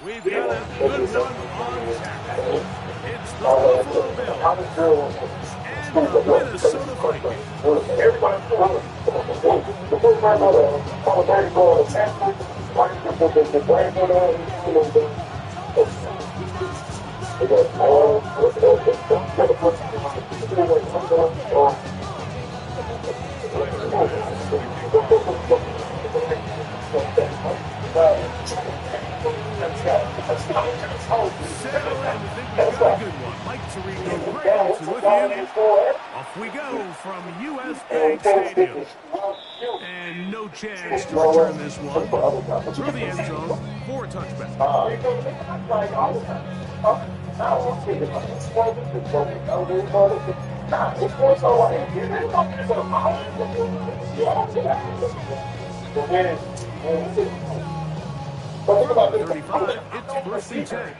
We've got a good one on tap. It's the Buffalo Bills and the Minnesota Vikings. Off we go from U.S. Bank Stadium. And no chance to return this one. Through the end zone for a touchback. From 35, it's first and 10.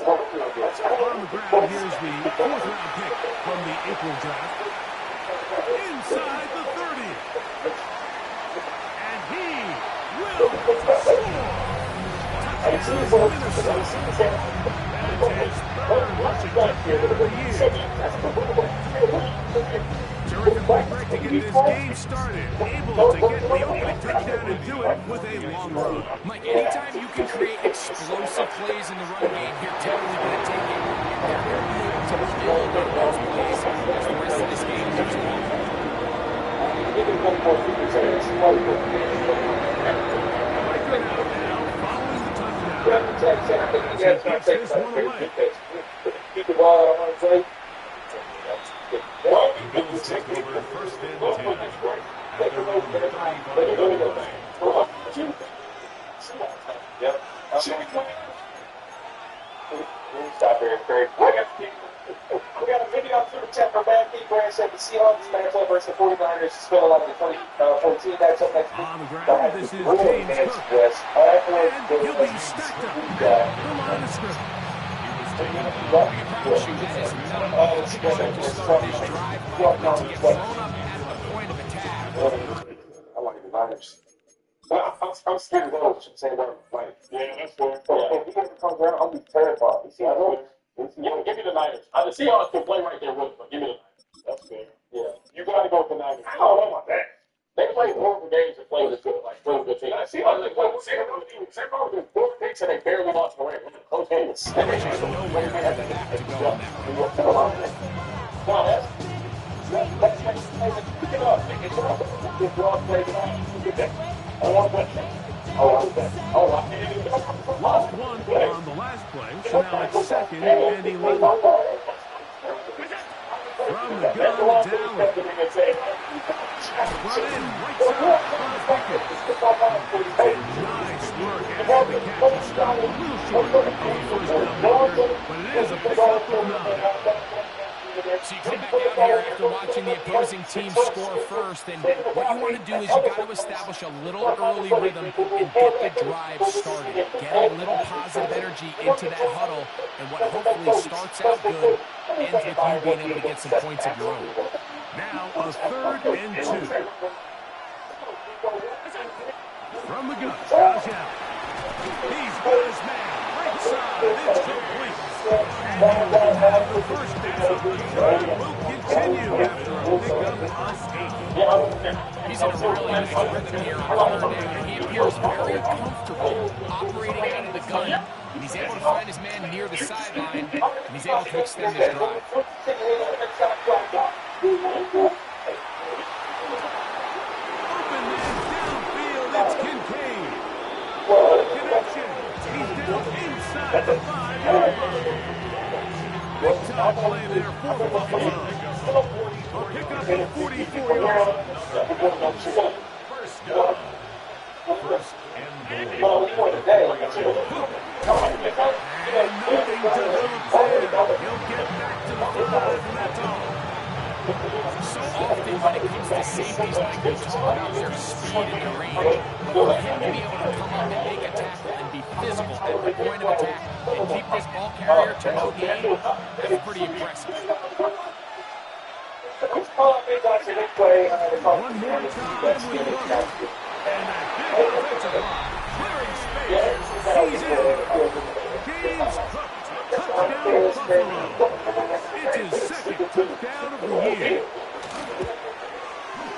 On the ground, here's the fourth-round pick from the April draft. Inside the 30. And he will score. Touchdown, Minnesota. That is his third rushing touchdown of the year. Terrific break to get this game started. Able to get the opening touchdown and do it with a long run. Mike, anytime you can create explosive plays in the run game, you're definitely going to take it. And they're going to be able to build on those plays as the rest of this game moves along. Following the touchdown. He kicks this one away. Keep the ball out on play. The Bills take over first and 10. After around 35. Yep. Stop here, Craig. We got a video on Super Chat from Bad Pete Grant said the Seahawks match up versus the 49ers. Still 11-20-14. That's up next week. On the ground, this is James Cook. And he'll be stacked up at the line of scrimmage. I promise you, that is not a situation to start this drive. To get thrown up at the point of attack. I like the Niners. I'm scared of those. Say that. Like, yeah, that's cool. If he doesn't come down, I'll be terrified. You see, I know. Give me the Niners. The Seahawks can play right there with them, but give me the Niners. That's fair. Yeah. You got to go with the Niners. I don't know about that. They play horrible games and play with good, like, really good teams. See, I like, well, same problem with 4 picks and they barely lost away. Close games. There's just no way for that to go on that. Lost one on the last play, so now it's second and 11. From the gun, Dallin. Run in, right side, on the picket. Nice work after the catch. He stopped a little short of the first down marker, but it is a pickup for 9. So you come back out here after watching the opposing team score first, and what you want to do is you got to establish a little early rhythm and get the drive started. Get a little positive energy into that huddle, and what hopefully starts out good ends with you being able to get some points of your own. Now a 3rd and 2. From the gun, Josh Allen. He's got his man. Right side, it's complete. And he will have the first down. The drive will continue after a pickup of 8. He's in a really nice rhythm here on 3rd down. He appears very comfortable operating out of the gun. And he's able to find his man near the sideline, and he's able to extend his drive. Open man downfield, it's Kincaid. Connection. He's down inside the 5-yard line. Big time play there for Buffalo. A pickup of 44 yards. First down. First and goal. And nothing to develop there. He'll get back to the 5, and that's all. So often when it comes to safeties, Mike, we talk about their speed and their range. But for him to be able to come up and make a tackle and be physical at the point of attack and keep this ball carrier to no gain, that's pretty impressive. One more time with Brooks. And that big offensive line. Clearing space. He's in. James Cook. Touchdown Buffalo. It's his second touchdown of the year.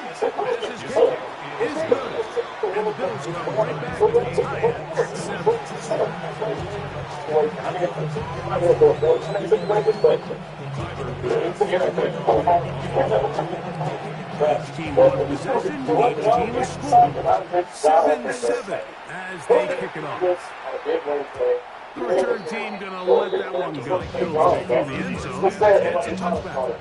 As his kick is good. And the Bills come right back to tie it at 7. Each team won possession, each team a score. 7-7 as they kick it off. The return team going to let that one go. Goes through the end zone. It's a touchback.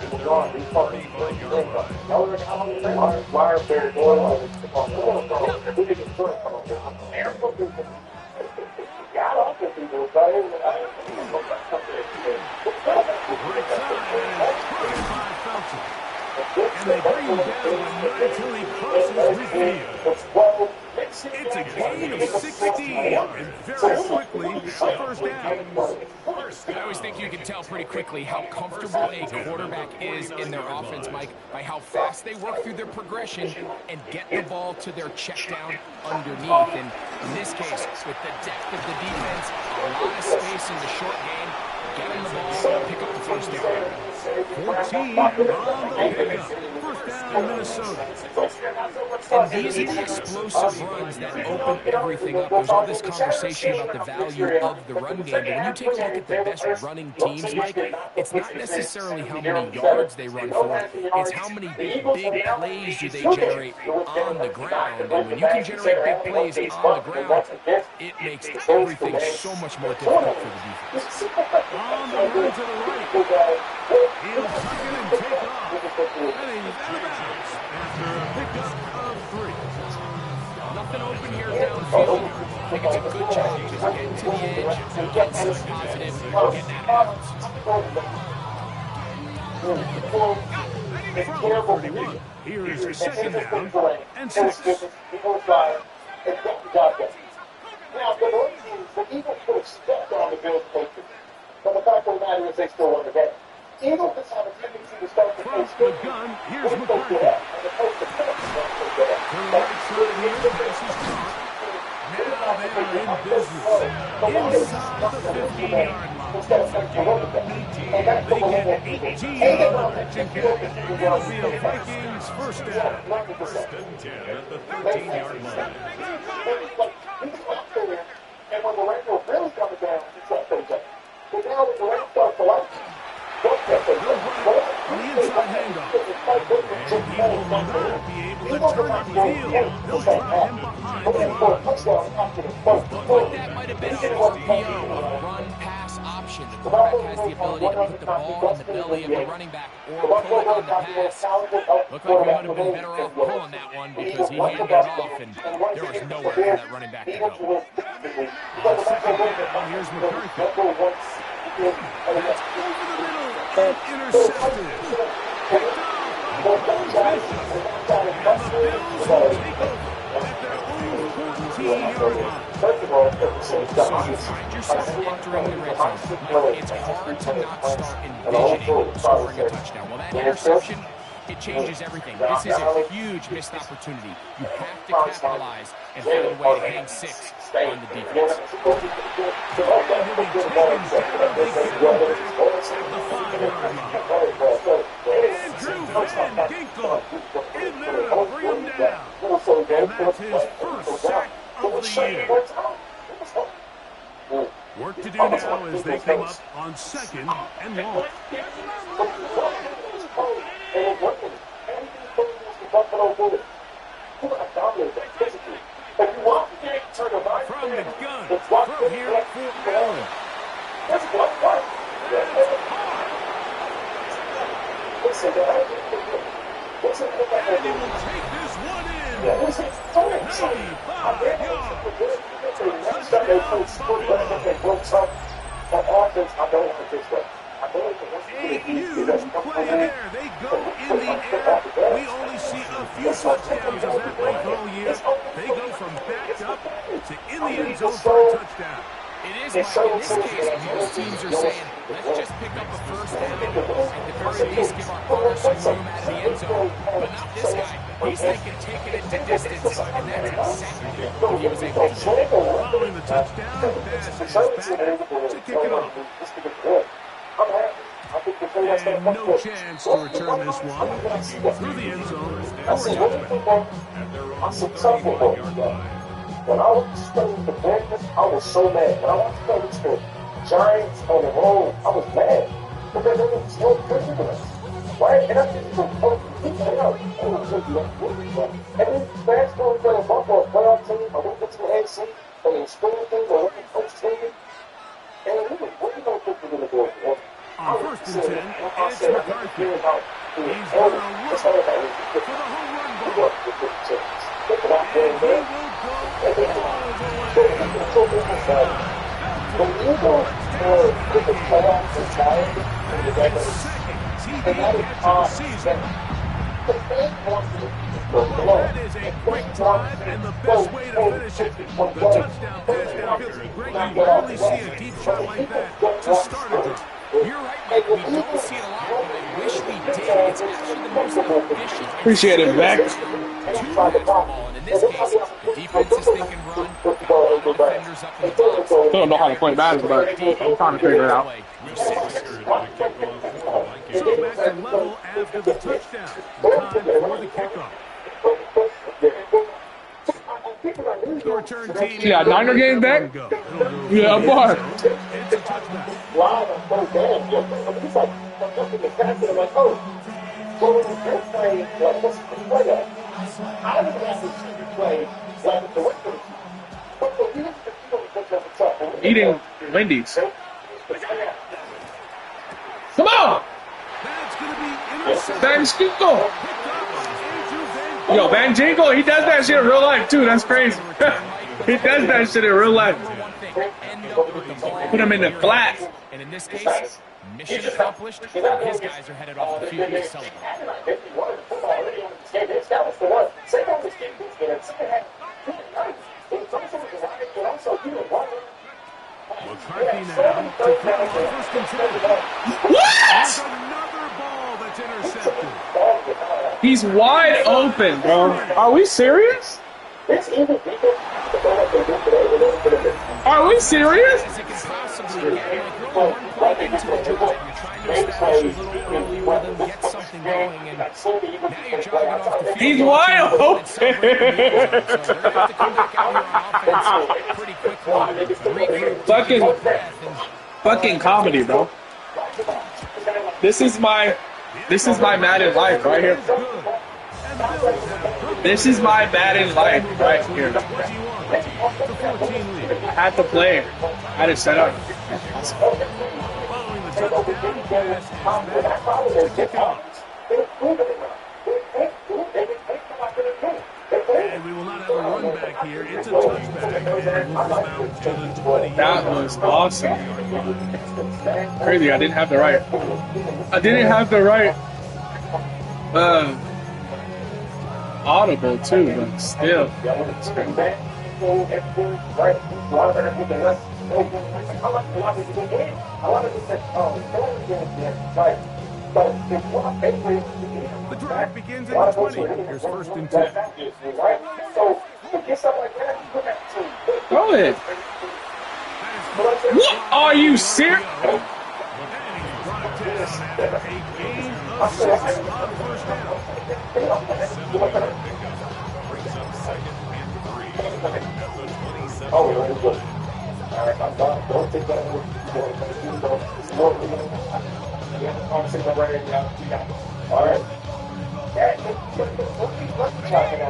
And they bring him down until he crosses midfield. It's a gain of 16, and very quickly, a first down. I always think you can tell pretty quickly how comfortable a quarterback is in their offense, Mike, by how fast they work through their progression and get the ball to their check down underneath. And in this case, with the depth of the defense, a lot of space in the short game, get him the ball and pick up the first down. 14 on the pickup. First down, Minnesota. And these are the explosive runs that open everything up. There's all this conversation about the value of the run game, but when you take a look at the best running teams, Mike, it's not necessarily how many yards they run for, it's how many big plays do they generate on the ground. And when you can generate big plays on the ground, it makes everything so much more difficult for the defense. On the run to the right. He'll tuck it and take off. And he's out of bounds after a pickup of 3. Nothing open here downfield. I think it's a good job just getting to the edge, getting something positive, getting out of From 31. Here is second down and 6. Now, the Eagles could have stepped on the Bills' coaches. But the fact of the matter is they still won the game. Eagles just have a tendency to start the From the gun, here's McCarthy. To the right side here, pass is caught. Now they are in business. Inside the 15-yard line. They get 18 on the pitch and catch. It'll be a Vikings first down. First and 10 at the 13-yard line. And when the rain was really coming down, it's not so good. But now when the rain starts to light, on the inside handoff. And he will not be able to turn up field. They'll try him behind the line. But that might have been a RPO, a run-pass option. The quarterback has the ability to put the ball in the belly of the running back or pull it on the pass. Looked like we might have been better off pulling that one because he handed it off, and there was nowhere for that running back to go. On second down, here's McCarthy. That's over the middle and intercepted. Picked off by Bishop. And the Bills will take over at their own 14-yard line. So you find yourself entering the red zone. It's hard to not start envisioning scoring a touchdown. Well, that interception, it changes everything. This is a huge missed opportunity. You have to capitalize and find a way to hang 6 on the defense. Andrew Van Ginkel in there to bring him down. And that's his first sack of the year. Work to do now as they come up on second and long. From the gun, from here at Fort Allen. And he will take this one in. 95 yards. A huge play there. They go in the air. We only see a few touchdowns of that length all year. They go from backed up to in the end zone for a touchdown. It is, Mike. In this case, most teams are saying, let's just pick up a first down, at the very least give our corner some room out of the end zone. But not this guy. He's thinking taking it to distance, and that's exactly what he was able to do. Following the touchdown, pass is back to kick it off. And no chance to return this one through the end zone for a touchback. When I was studying the Bengals, I was so mad. When I was studying the Giants on the road, I was mad because they were so good to us, right? And I just was out. And then fast forward to the Buffalo playoff team, I went to the AFC, and then school team, I went to coach team, and we were really going to put them in the door. On first and 10, it's McCarthy. He's going to look for the home run ball. And he will go all the way. That is his second TD catch of the season. That is a quick drive and the best way to finish it. The touchdown pass downfield. Greg, you rarely see a deep shot like that to start a drive. You're right, Mike. We don't see it a lot, but I wish we did. It's actually the most efficient. Appreciate it, Mac. And in this case, the defense is thinking run. The defenders up in the box. Still don't know how to play Madden, but I'm trying to figure it out. So back to level after the touchdown. Time for the kickoff. The return team. Yeah, Niner game back? Yeah, boy. It's a touchback. Live, I'm so bad. He's like, I'm looking at that, and I'm like, oh, so when you're playing, like, what's the player? I don't have to play like the Lakers. But the you don't pick up the top. Eating Wendy's. Come on! That's going to be intercepted. Van Skinko. Picked up into Van Yo, Van Jingle, he does that shit in real life, too. That's crazy. He does that shit in real life. Put him in the flat. And in this case, mission accomplished. His guys are headed off the field to celebrate. McCarthy now to throw on first and 10. What? There's another ball that's intercepted. He's wide open, bro. Are we serious? Are we serious? As it can possibly get, like, you're only one play into the drive. You're trying to establish a little early rhythm, get something going, and now you're jogging off the field. He's wide open. So they're going to have to come back out here on offense pretty quickly. Regroup, Fucking comedy, bro. This is my Madden life right here. This is my Madden life right here. I had to play. I had to set up. Following the touchdown pass is back to kick off. And we will not have a run back here. It's a touchback. And we'll come out to the 20. That was awesome. Crazy, I didn't have the right. Audible too, but still. The drive begins at 20. Here's first and 10. Throw it. What are you serious?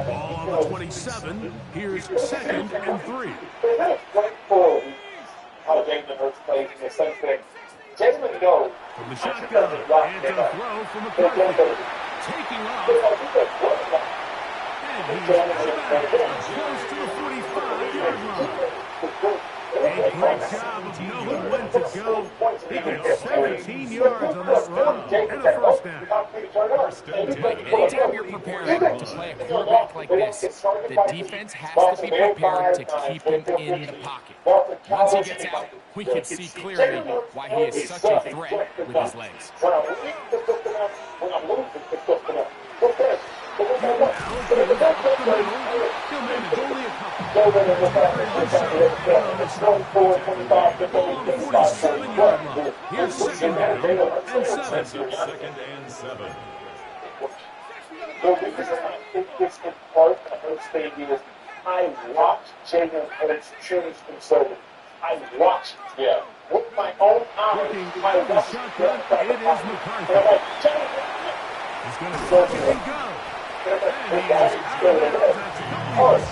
Ball on the 27. Here's second and 3. From the shotgun, and to throw from McCarthy. Taking off. And he's out of bounds, close to the 45-yard line. A great job of knowing when to go. He gets 17 yards on that run and a first down. Anytime you're preparing to play a quarterback like this, the defense has to be prepared to keep him in the pocket. Once he gets out, we can see clearly why he is such a threat with his legs. Here's second down and 7. Second and 7. The reason I think this in part hurts baby is I watched Jalen Hurts choose conservative. I watched with my own eyes. I watched it is McCarthy. He's going to suck it and go. And he is out of bounds.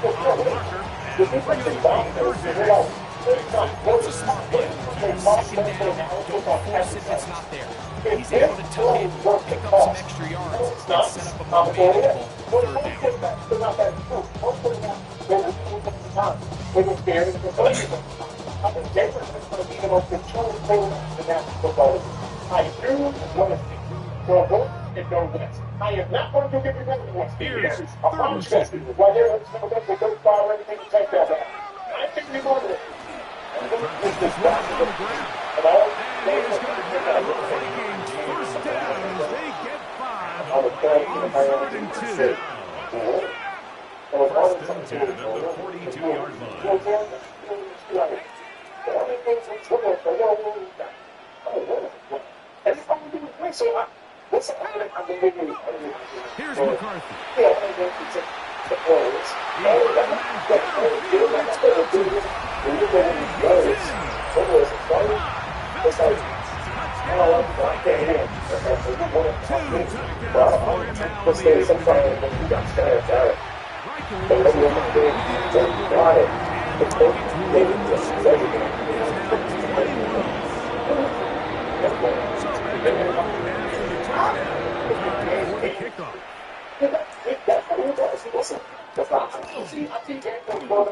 That's a marker. And bring it up on third down. That's a smart play. Second down, don't force it if it's not there. He's able to tuck in, pick up some extra yards, and set up a more manageable third down. I am not going to give you that. Here's I think we're going to. And he is going to have a first down as they get 5 on 3rd and 2. First and 10 at the 42-yard line. Here's McCarthy.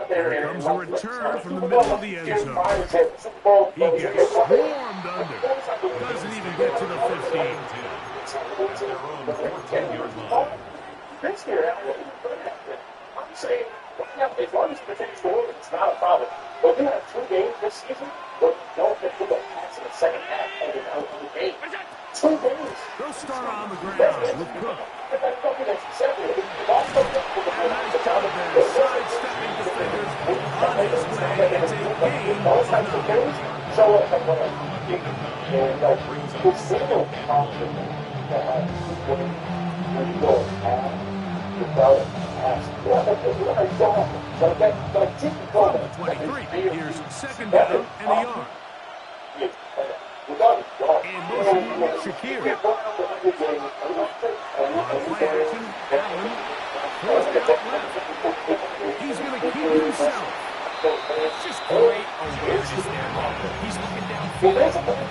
Here comes a return from the middle of the end zone. He gets swarmed under. Doesn't even get to the 15. At their own 14-yard line. Next year, I'm saying, as long as the team's going, it's not a problem. But we have 2 games this season where we don't get to the pass in the second half and then out of the game. 2 games. They'll start on the ground with Cook. Sidestepping defenders on his way. It's a game of 9. From the 23, here's second down and a yard. In motion, Shakir. On play action, Allen. Forced out left. He's going to keep himself. It's just great awareness there. He's looking downfield,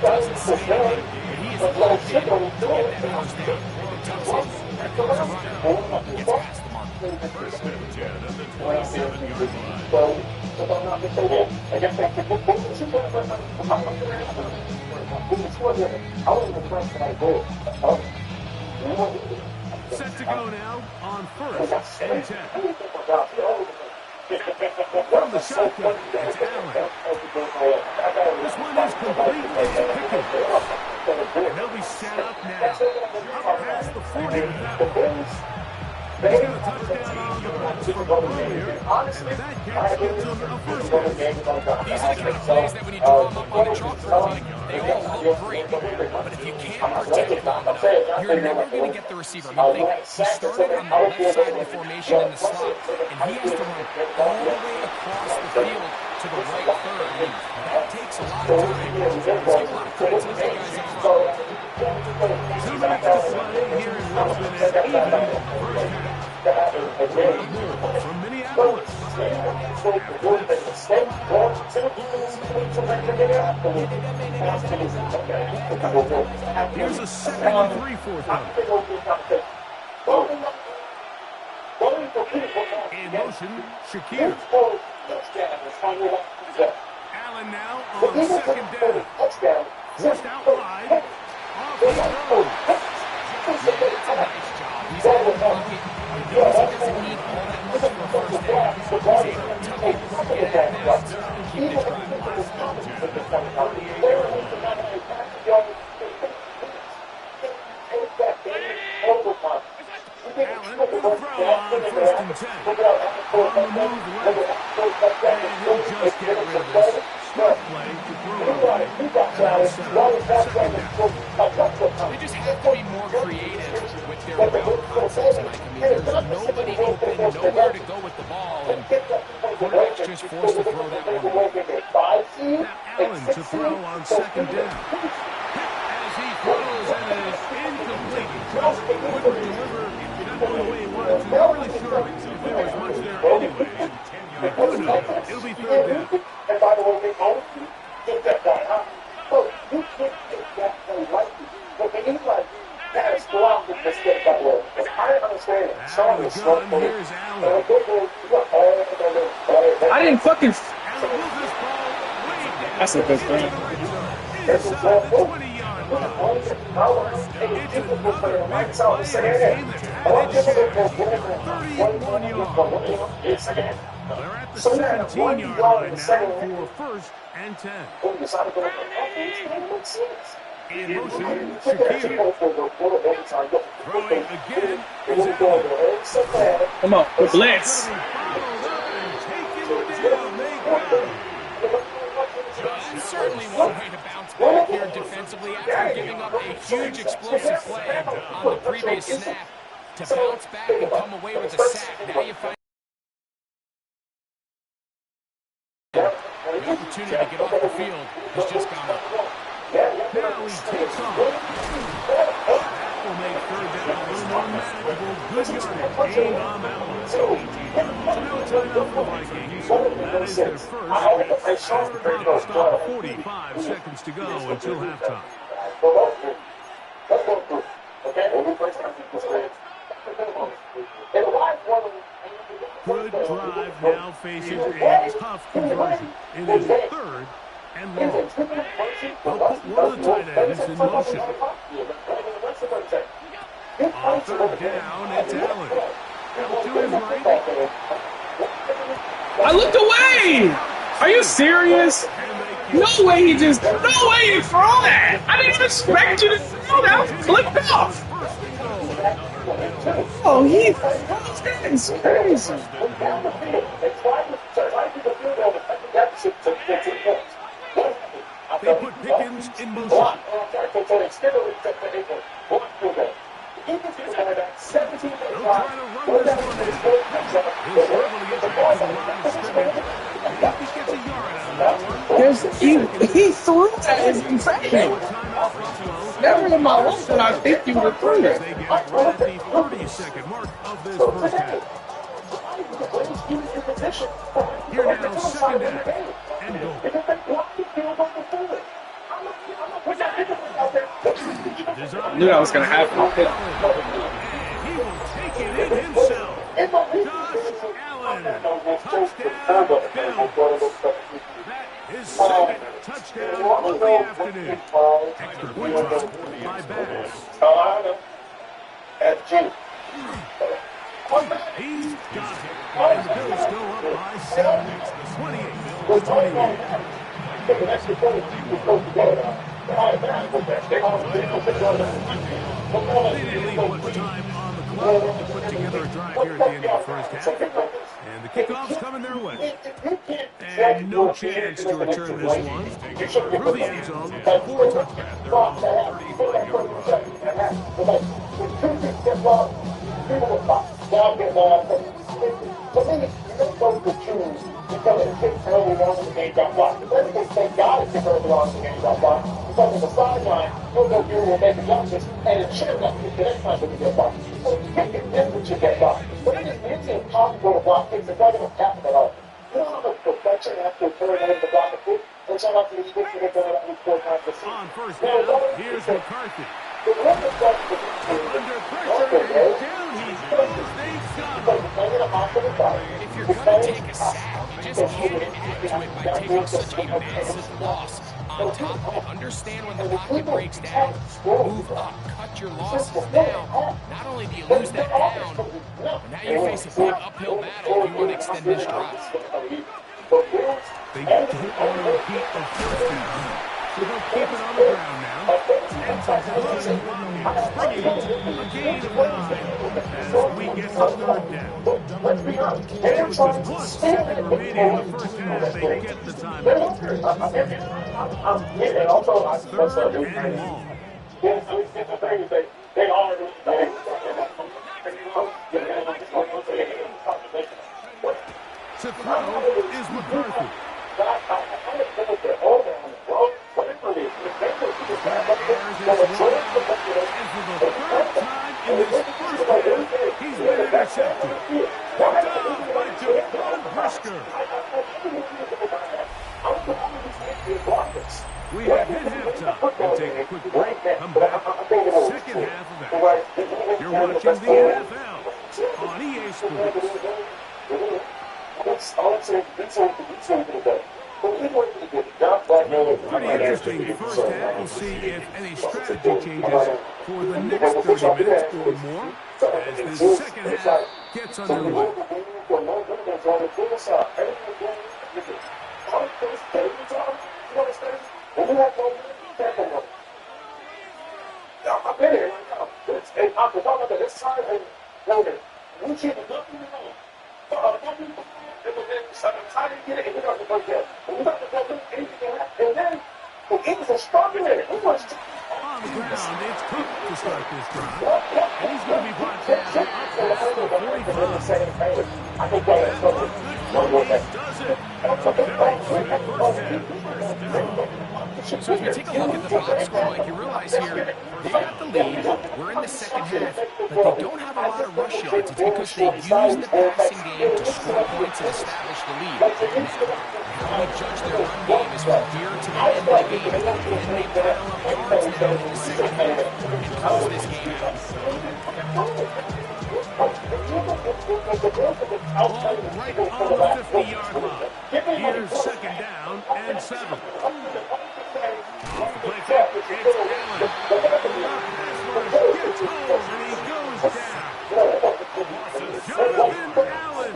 doesn't say anything, but he is locked in to get that first down. Tucks in, there comes a runner, gets past the mark. First and 10 at the 27-yard line. Set to go now on 1st and 10. From the shotgun, it's Allen. This one is complete. It's Pickens. And they'll be set up now. Up past the 40 with that one. He's got a touchdown on the box from earlier, and that gets him a first down. These are the kind of plays that when you draw them up on the chalkboard, they all look great. But if you can't protect long enough, you're never going to get the receiver. I mean, think he started on the left side of the formation in the slot, and he has to run all the way across the field to the right third. I mean, that takes a lot of time. Let's give a lot of credit to those guys up front. 2 minutes to play here in what's been an even first half. From Minneapolis. Here's a 2nd and 3 4th down. In motion, Shakir. Allen now on second down. Forced out wide. Off he goes. Yeah, that's a nice job. He's out of the pocket. He knows he doesn't need all that much for a first down. He's able to tuck it, get out of bounds, and keep this drive alive. Allen will throw on first and 10. On the move left. And he'll just get rid of this. Smart play to throw it away. And now set up second down. They just have to be more creative with their route concepts tonight. I mean, there's nobody open, nowhere to go with the ball, and quarterback's just forced to throw that one away. Now Allen to throw on second down. As he throws, and it is incomplete. Just couldn't deliver. Not going the way he wanted to. Not really sure if there was much there anyways. But who knows? It'll be third down. And by the way, they only get that guy, huh? So you can't take that play lightly. But they need like that is go out with this get that way. Because I understand it. Out of the gun, here's Allen. I didn't fucking. Allen moves this ball way down. That's a good thing. Inside the 20-yard line. It's another big play in a game that had its shares. 31 yards. They're at the 17-yard line now for first and 10. In motion, Shakir. Throwing again is Allen. Come on, the blitz. That's certainly one way to bounce back here defensively after giving up a huge explosive play on the previous snap. To bounce back and come away with a sack. Now you find the opportunity to get off the field has just gone up. Now he takes off. That will make third down a little more manageable. Good yardage. Gain on that one. So now it's line up for the Vikings. That is their first. After clock stop, 45 seconds to go until halftime. Good drive now faces a tough conversion. It is third and long. They'll put one of the tight ends in motion. On third down, it's Allen. Out to his right. I looked away. Are you serious? No way he just. No way you throw that. I didn't expect you to throw that. I was flipped off. Oh, that is crazy. They put Pickens in motion. They'll try to run this one in. He'll struggle to get back to the line of scrimmage. Maybe he gets a yard out of that one. He threw that as insane. Timeout Buffalo. Never in my life did I think you would have threw They it. get it right at the 30-second mark of this first half. Here now, second down and goal. I knew that was going to happen. And he will take it in himself. Josh Allen, touchdown, Bills. That is second touchdown of the afternoon. Extra point try by Bass. He's got it. And the Bills go up by 7. 28-28. They didn't leave much time on the clock to put together a drive here at the end of the first half. And the kickoff's coming their way. And no chance to return this one. Through the end zone, 4 touchdowns. They're on the 35-yard line. Because it takes early on in the game got blocked. But then thank God it took early on in the game got blocked. Because on the sideline, he'll go through and make adjustments, and it should have been the next time when you get blocked. So you can't get this when you get blocked. But it is insane possible to block things. It doesn't happen at all. You know how much perfection after turning into the block of foot? It's not like you get to get done at 4 times a season. On first down, here's McCarthy. Under pressure, he's down. He's got the same shot. If you're going to take a sack, you just can't add to it by taking such a massive loss on top of it. Understand when the pocket breaks down, move up, cut your losses now. Not only do you lose that down, but now you face a big uphill battle if you want to extend this drive. They don't want to repeat the first down, so they'll keep it on the ground now. And some good blocking, bringing a gain of 9 as we get the third down. And with just 1 second remaining in the first half, they get the timeout. Third and long. To throw is McCarthy. And for the third time in this first half, he's been intercepted. Picked off by Jaquan Brisker. We have hit halftime. We'll take a quick break. Come back. Second half of action. You're watching the NFL on EA Sports. Pretty interesting first half. We'll see if any strategy changes for the next 30 minutes or more as the second half gets underway. On the ground, it's Cook to start this drive. And he's going to be brought down across the 45. That one good does it. So as we take a look at the box score, Mike, you realize here they got the lead. We're in the second half, but they don't have a lot of rush yards. It's because they use the passing game to score points and establish the lead. How we judge their run game is from here to the end of the game. And they pile up yards now in the second half and close this game out. Ball right on the 50-yard line. Here's second down and 7. Off the play fake, it's Allen. Pass rush gets home and he goes down. Jonathan Allen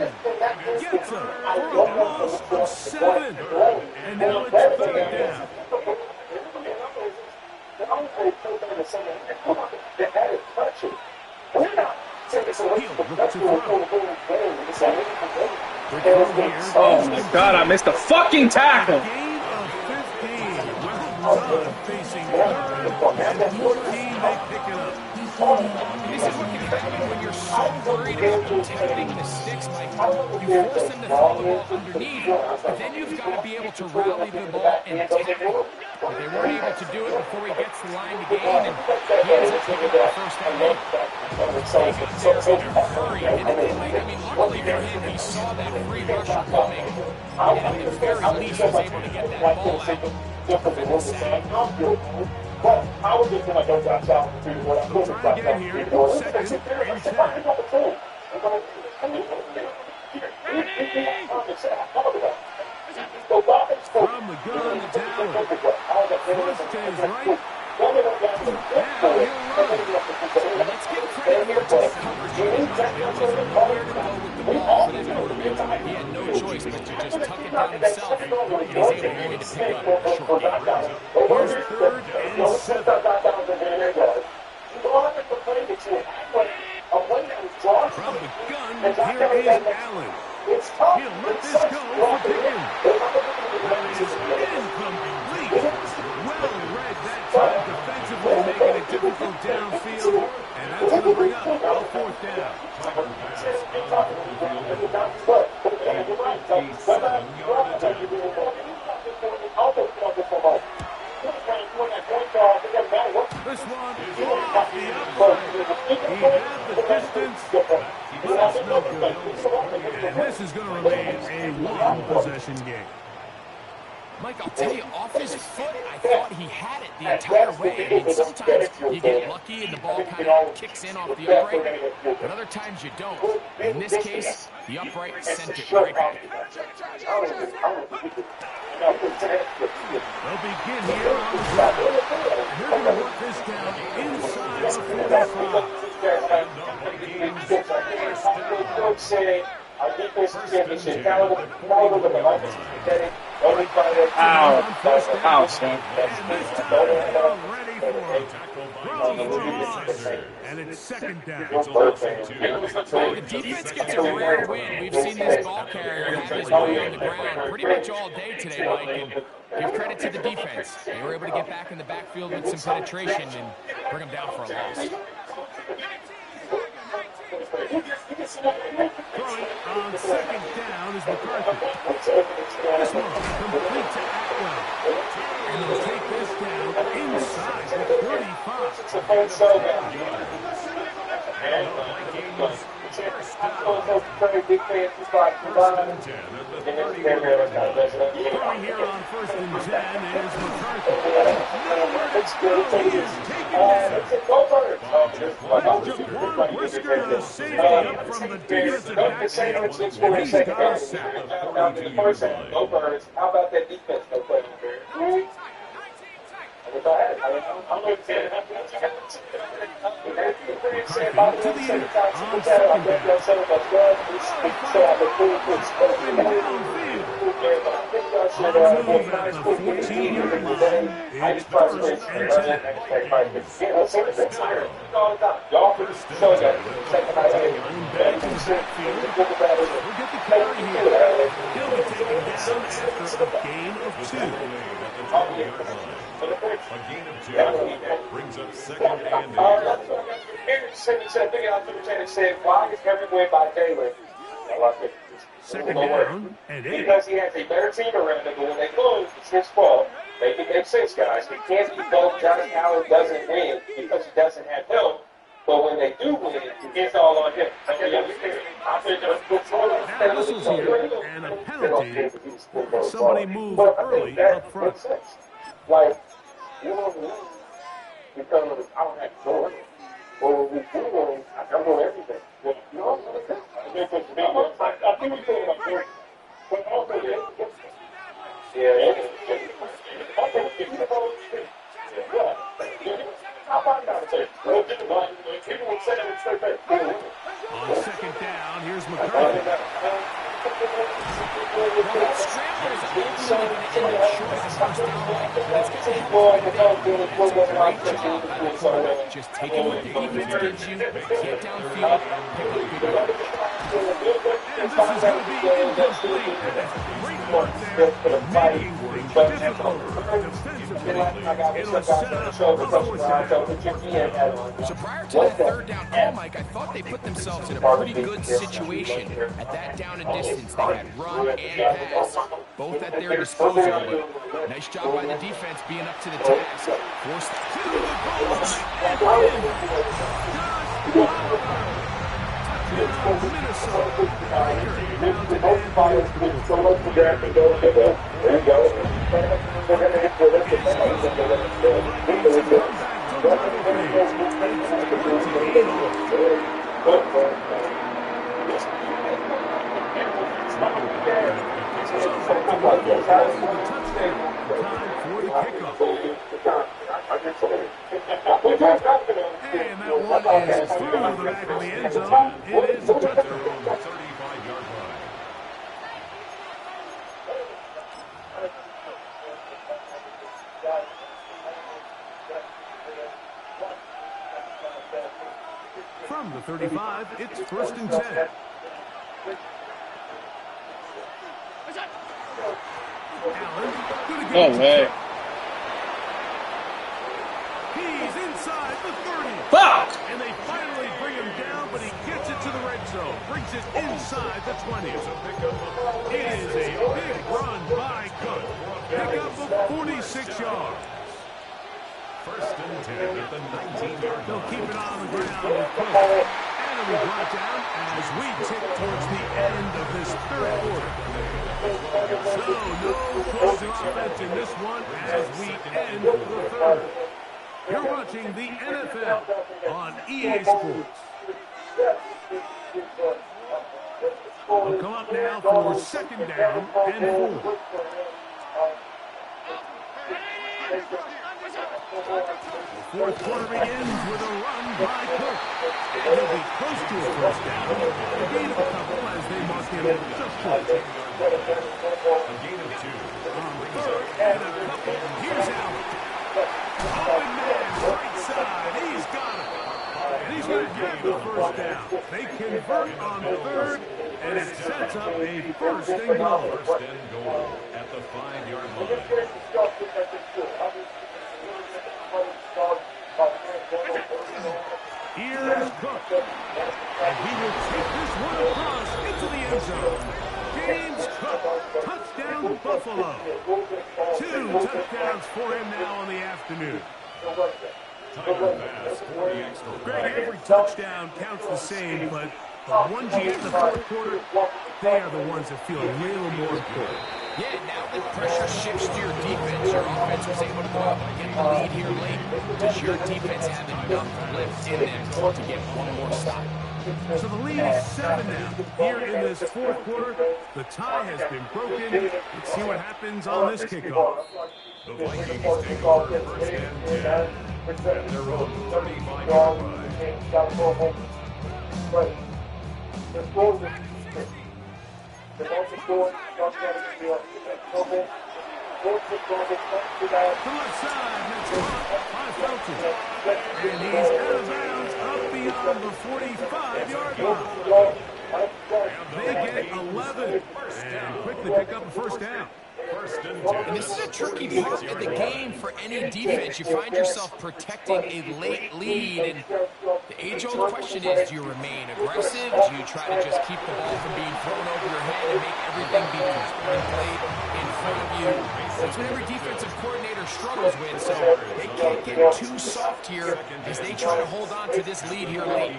gets him for a loss of 7. And now it's third down. He'll look to throw. Oh my God, I missed the fucking tackle. Gain of 15. Well done, facing third and 14. They pick it up. This is what can happen when you're so worried about protecting the sticks, Mike. You force them to throw the ball underneath, but then you've got to be able to rally the ball and tackle. But they weren't able to do it before he gets the line to gain, and he ends up picking up the first down. They got there in a hurry, and I mean, luckily for him, he saw that free rusher coming, and at the very least was able to get that ball out to prevent the sack. I was just going to go down south to what I'm They'll try again here. Second and 10. From the gun to Tower. First to his right. Now he'll run. Let's give credit here to the coverage. There was nowhere to go with the ball for this quarterback. He had no choice but to just tuck it down himself, and he's able to pick up a short gain. Here's third and 7. From the gun, here is Allen. He'll let this go for Pickens. That is incomplete. Well read that time defensively, making it difficult downfield, and that's going to bring up a fourth down. This one is off the upright. He had the distance, but it's no good. And this is going to remain a one-possession game. Mike, I'll tell you, off his foot, I thought he had it the entire way. I mean, sometimes you get lucky and the ball kind of kicks in off the upright, but other times you don't. In this case, the upright sent it right back. They'll begin here on the ground. They're going to work this down inside the 45. Our defensive championship caliber with the license pathetic. Ow, son. Ready for and it's second down. The defense gets a rare win. We've seen this ball carrier have his way on the ground pretty much all day today, Mike. And give credit to the defense. They were able to get back in the backfield with some penetration and bring them down for a loss. Throwing on second down is McCarthy. This one complete to Atwell. And they'll take this down inside the 35. Throwing here on 1st and 10 is McCarthy. He is taken down. Just one whisker to the safety up from the defensive backfield, and he's got a sack. How about that defense? McCarthy to the end on second down. On move at the 14-yard line, it's 1st and 10. Back to the backfield. We'll get the carry here. He'll be taken down after a gain of 2. A gain of 2 brings up second and 8. Why is every win by Taylor? I like it. Second down and 8. Because he has a better team around him, but when they lose, it's his fault. Make it make sense, guys. It can't be both Johnny Howard doesn't win because he doesn't have help. But when they do win, it's all on him. Now whistles here and a penalty. Somebody moved early up front. Like, you don't win because I don't have to go in. Well, when we do win, I don't know everything. Well, you know what I'm saying? I think we're doing my point. But also, On second down, here's McCarthy. Scrambles ultimately going to end up short of the first down, Mike, but it's going to help quite a bit. It's a great job by the quarterback, just taking what the defense gives you, get downfield, pick up good yardage. And this is going to be incomplete. Great work there, making things difficult defensively. It'll set up a 4th down. So prior to that third down call, Mike, I thought they put themselves in a pretty good situation at that down and distance. They had run and pass, both at their disposal. But nice job by the defense being up to the task. Forced To the goal line and in. Touchdown, Minnesota. Baker down to and that one is through the back of the end zone. It is a touchdown. 35-yard line. From the 35, it's 1st and 10. Allen, gonna get No way. He's inside the 30. Fuck! And they finally bring him down, but he gets it to the red zone. Brings it inside the 20. It is a big run by Cook. Pick up of 46 yards. 1st and 10 at the 19-yard They'll line. keep it on the ground with Cook. And it'll be brought down as we tick towards the end of this third quarter. So, no explosive offense in this one as we end the third. You're watching the NFL on EA Sports. We'll come up now for second down and 4. The fourth quarter begins with a run by Cook. And he'll be close to a first down. A gain of a couple as they mark him just short. A gain of 2. On third and a couple. Here's Allen. Open man, right side. He's got it. And he's going to get the first down. They convert on third, and it sets up a first and goal. First and goal at the 5-yard line. Here's Cook. And he will take this one across into the end zone. James Cook, touchdown Buffalo. 2 touchdowns for him now in the afternoon. Tiger pass for the extra Greg, point. every touchdown counts the same, but the ones you get in the fourth quarter, they are the ones that feel a little more important. Yeah, now that pressure shifts to your defense, your offense was able to go out and get the lead here late. Does your defense have enough lift in them to get one more stop? So the lead is 7 now. Here in this fourth quarter, the tie has been broken. Let's see what happens on this kickoff. The Vikings take over first and 10 at their own 35-yard line. To the left side, that's caught by Felton. And he's out of bounds up beyond the 45-yard line. They get 11 and quickly pick up a first down. First and 10. And this is a tricky part of the game for any defense. You find yourself protecting a late lead, and the age-old question is, do you remain aggressive? Do you try to just keep the ball from being thrown over your head and make everything be played in front of you? That's what every defensive coordinator struggles with, so they can't get too soft here as they try to hold on to this lead here late.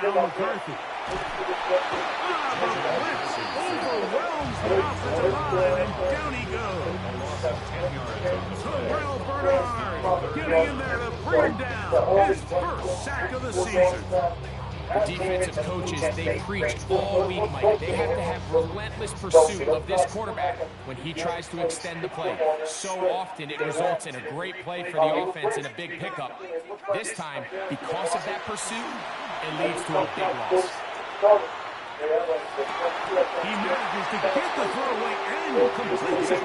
Now McCarthy. The blitz overwhelms the offensive line, and down he goes. Terrell Bernard getting in there to bring him down. His first sack of the season. The defensive coaches, they preach all week, Mike. They have to have relentless pursuit of this quarterback when he tries to extend the play. So often it results in a great play for the offense and a big pickup. This time, because of that pursuit, it leads to a big loss. He manages to get the throwaway and completes it.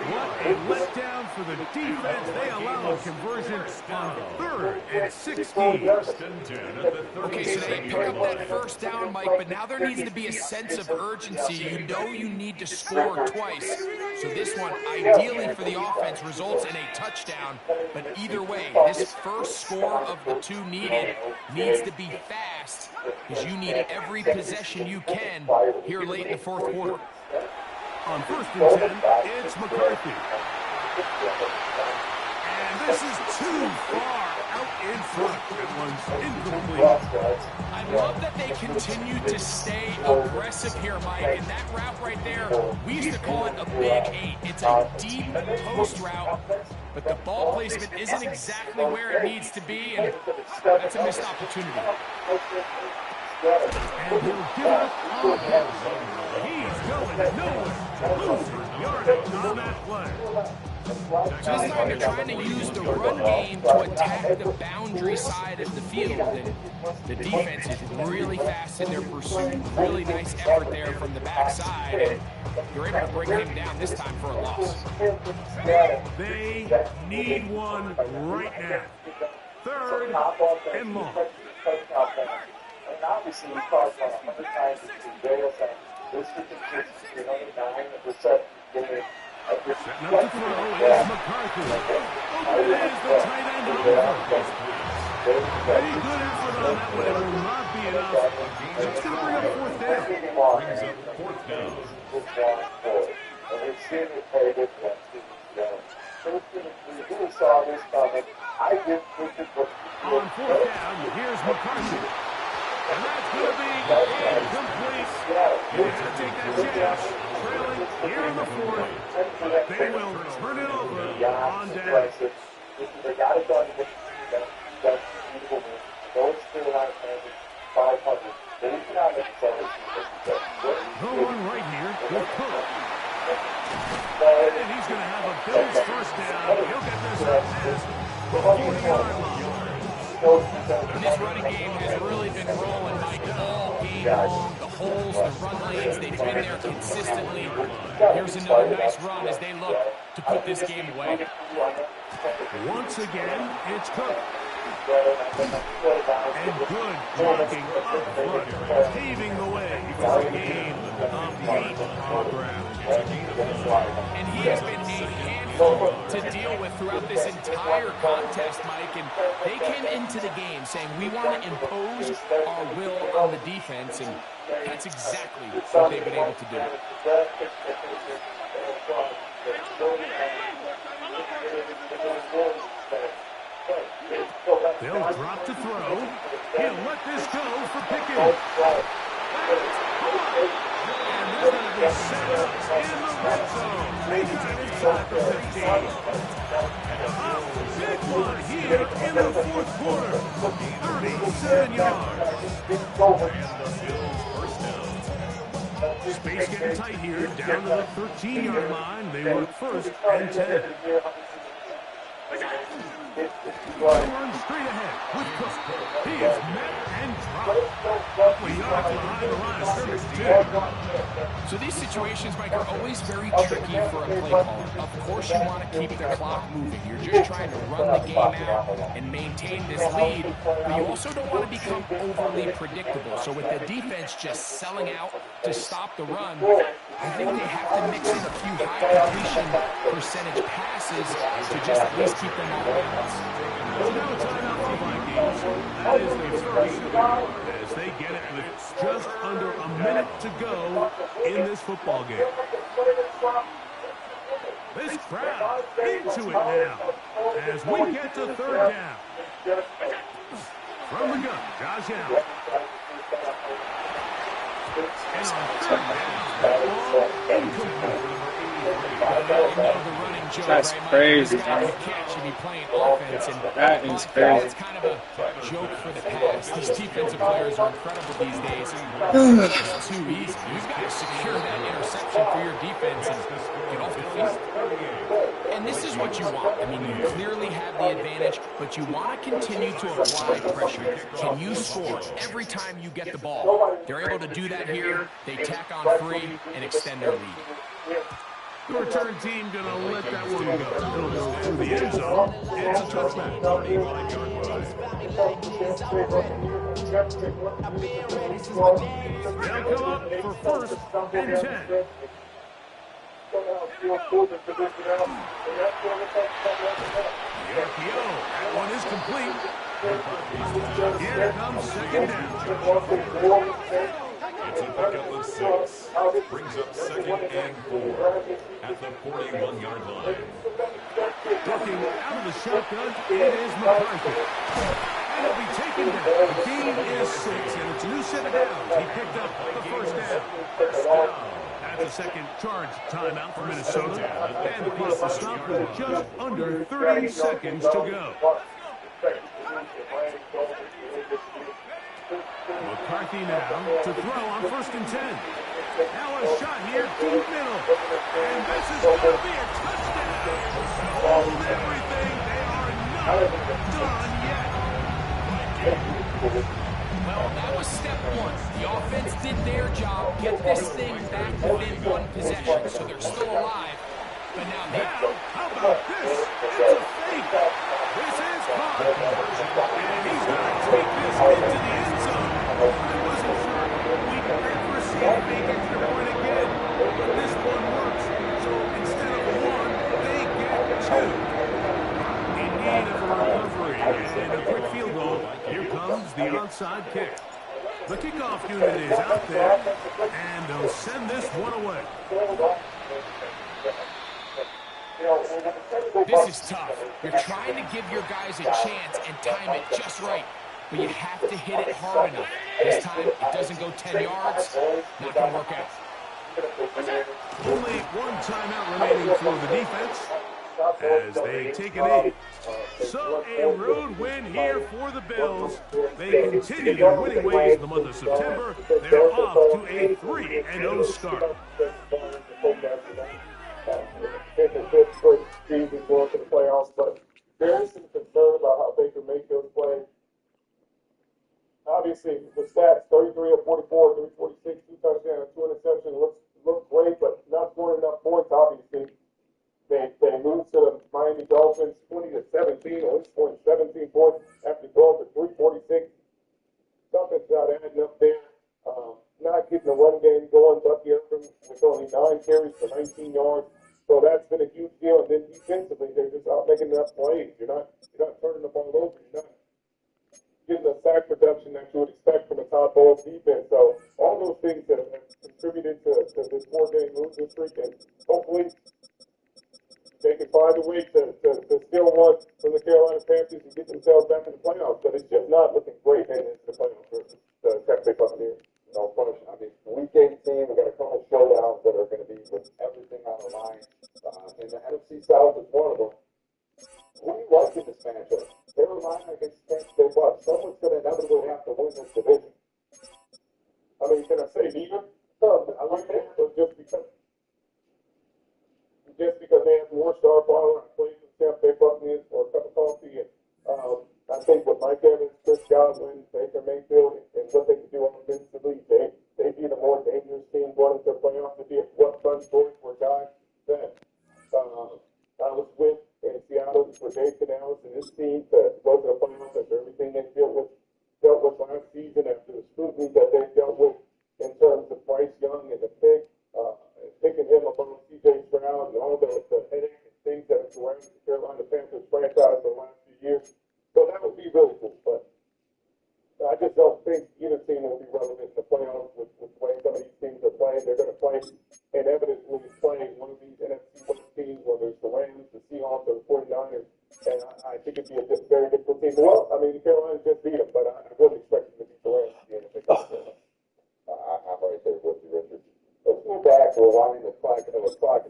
What a letdown for the defense. They allow a conversion on 3rd and 16. First and 10 at the 30. Okay, so they pick up that first down, Mike, but now there needs to be a sense of urgency. You know you need to score twice. So this one, ideally for the offense, results in a touchdown. But either way, this first score of the 2 needed needs to be fast because you need every possession you can here late in the fourth quarter. On 1st and 10, it's McCarthy. And this is too far out in front. That one's incomplete. I love that they continue to stay aggressive here, Mike. And that route right there, we used to call it a big 8. It's a deep post route, but the ball placement isn't exactly where it needs to be, and that's a missed opportunity. And he'll give it up on him. He's going nowhere. Losing yardage on that play. So this time they're trying to use the run game to attack the boundary side of the field. And the defense is really fast in their pursuit. Really nice effort there from the backside. And they're able to bring him down this time for a loss. They need one right now. 3rd and long. And obviously, we talked about 100 times in jail saying this is the 9%. Setting up to throw is McCarthy. Open it is the tight end over. Very good effort on that one. It will not be enough. It's going to bring up 4th down. Brings up 4th down. And we've seen it play this one. We really saw this coming. On fourth down, here's McCarthy. And that's going to be incomplete. You have to take that chance. Trailing here in the fourth. They will turn it over on down. No one right here with Cook. And he's going to have a Bills first down. He'll get this up past the 40-yard line. And this running game has really been rolling, Mike, all game long. The holes, the run lanes, they've been there consistently. Here's another nice run as they look to put this game away. Once again, it's Cook. And good blocking up front, paving the way for a game of 8 on the ground. And he has been a handful to deal with throughout this entire contest, Mike. And they came into the game saying, we want to impose our will on the defense, and that's exactly what they've been able to do. They'll drop to throw. He'll let this go for Pickens. And they're going to be set up in the red zone. Inside the 15. A big one here in the fourth quarter. 37 yards. Space getting tight here. Down to the 13-yard line. They were first and 10. Run straight ahead with Cook. He is met and dropped. Couple yards behind the line of scrimmage, too. So these situations, Mike, are always very tricky for a play caller. Of course, you want to keep the clock moving. You're just trying to run the game out and maintain this lead, but you also don't want to become overly predictable. So with the defense just selling out to stop the run, I think they have to mix in a few high completion percentage passes to just at least keep them on balance. So now a timeout for the Vikings. That is the first as they get it with just under a minute to go in this football game. This crowd into it now as we get to third down. From the gun, Josh Allen. And on third down, incomplete. That's crazy, man. That is crazy. It's kind of a joke for the past. These defensive players are incredible these days. It's too easy. You've got to secure that interception for your defense and get off the field. And this is what you want. I mean, you clearly have the advantage, but you want to continue to apply pressure. Can you score every time you get the ball? They're able to do that here. They tack on 3 and extend their lead. The return team going to let that one go. It'll go through the end zone. It's a touchback. 35-yard line. They'll come up for first and 10. The RPO. That one is complete. Here comes second down. It's a pickup of 6. Brings up second and 4 at the 41-yard line. Ducking out of the shotgun, it is McCarthy. And it'll be taken down. The gain is 6, and it's a new set of downs. He picked up the first down. That's a second charge timeout for Minnesota. And the clock will stop with just under 30 seconds to go. McCarthy now to throw on first and 10. Now a shot here, deep middle. And this is going to be a touchdown. Hold everything. They are not done yet. Well, that was step 1. The offense did their job, get this thing back within 1 possession, so they're still alive. But now how about this? It's a fake. This is caught. And he's going to take this into the end zone. I wasn't sure we'd ever see a fake extra point again. But this one works. So instead of 1, they get 2. In need of a recovery and a quick field goal. Here comes the onside kick. The kickoff unit is out there, and they'll send this one away. This is tough. You're trying to give your guys a chance and time it just right, but you have to hit it hard enough. This time, it doesn't go 10 yards. Not going to work out. Only one timeout remaining for the defense as they take a knee. So a road win here for the Bills. They continue their winning ways in the month of September. They're off to a 3-0 start. Going to the playoffs, but there is some concern about how Baker Mayfield's playing. Obviously, the stats: 33 of 44, 346, 2 touchdowns, 2 interceptions. Looks great, but not scoring enough points. Obviously, they moved to the Miami Dolphins 20-17, only scoring 17 points after going for 346. Something's not adding up there. Not getting the run game going. Bucky Irvin with only 9 carries for 19 yards. So that's been a huge deal. And then defensively, they're just out making enough plays. You're not turning the ball over. You're not getting the sack production that you would expect from a Todd Bowles defense. So all those things that have contributed to this 4-game losing streak, and hopefully they can find a way to steal one from the Carolina Panthers and get themselves back in the playoffs. But it's just not looking great heading into the playoffs for the Tampa Bay Buccaneers. No question. I mean, week 18, we got a couple showdowns that are going to be with everything on the line. And the NFC South is one of them. Who do you like in this matchup? Carolina against Tampa Bay Bucks. Someone's going to inevitably have to win this division. I mean, can I say even? I like that, but just because they have more star power and plays with Tampa Bay Buccaneers for a cup of coffee. And I think with Mike Evans, Chris Godwin, Baker Mayfield, and what they can do offensively, they'd be the more dangerous team going into the playoffs. To be a fun story for a guy that I was with in Seattle for Dave Canales and his team to go to the playoffs after everything they dealt with last season, after the scrutiny that they dealt with in terms of Bryce Young and the pick, picking him above C.J. Stroud and all the headache and things that have surrounded the Carolina Panthers franchise for the last few years. So that would be really cool. But I just don't think either team will be relevant in the playoffs with the way some of these teams are playing. They're going to play inevitably playing one of these NFC West teams, whether it's the Rams, the Seahawks, or the 49ers. And I think it'd be a very difficult team. Well, I mean, the Carolinas just beat them, but I wouldn't expect them to beat the Rams again if they come to I'm right there with you, Richard. Let's go back. We're winding the clock of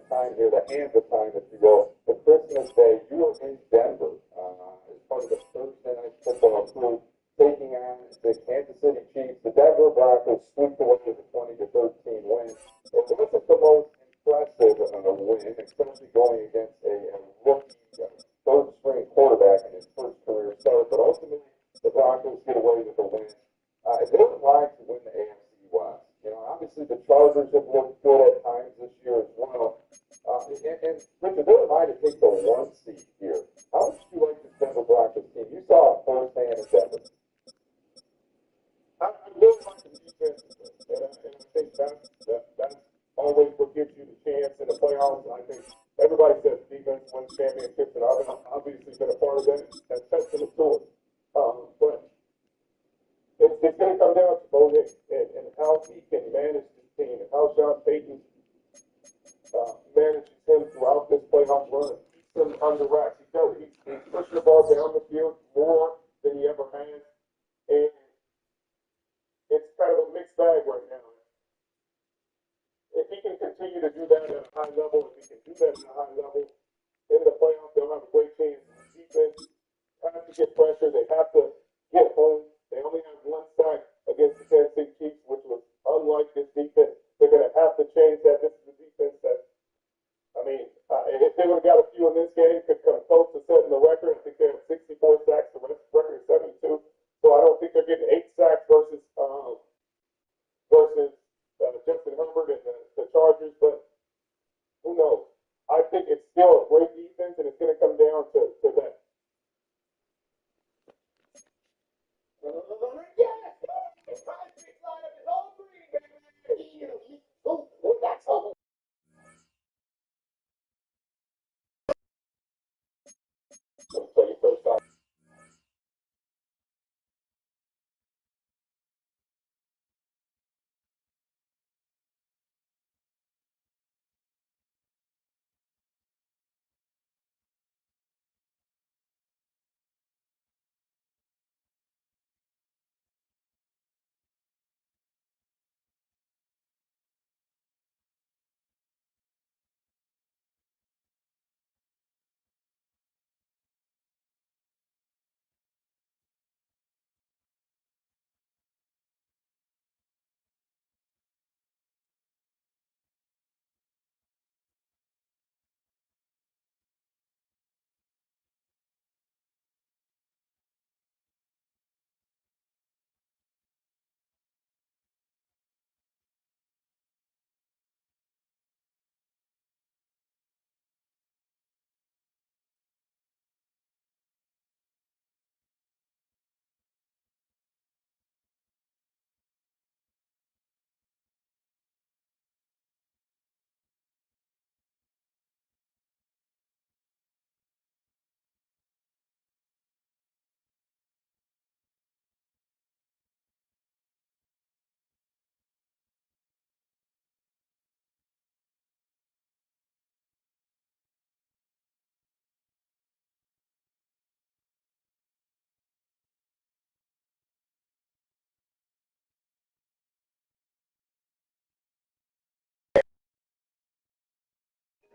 time here, the hands of time, if you will. For Christmas Day, you were in Denver as part of the Thursday Night Football crew, taking on the Kansas City Chiefs. The Denver Broncos swept away with a 20-13 win. It wasn't the most impressive win, especially going against a rookie third-string quarterback in his first career start. But ultimately, the Broncos get away with a win. They would like to win the AFC West. You know, obviously the Chargers have looked good at times this year as well. And Richard, they would like to take the 1 seed here. How much do you like this Denver Broncos team? You saw it firsthand in Denver. I really like the defense, and I think that's always what gives you the chance in the playoffs. I think everybody says defense wins championships, and I've obviously been a part of that. That's testament to it. But it's going to come down to Bo Nix and how he can manage this team and how Sean Payton manages him throughout this playoff run. Keeps him under wraps. He's pushing the ball down the field more than he ever has. And it's kind of a mixed bag right now. If he can continue to do that at a high level, in the playoffs, they'll have a great chance. Defense have to get pressure. They have to get home. They only have 1 sack against the Kansas City Chiefs, which was unlike this defense. They're going to have to change that. This is a defense that, I mean, if they would have got a few in this game, could come close to setting the record. I think they have 64 sacks. The record is 72. So I don't think they're getting 8 sacks versus Justin Herbert and the Chargers. But who knows? I think it's still a great defense, and it's going to come down to that.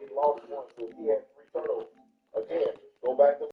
He lost one, so he had 3 turnovers. Again, go back to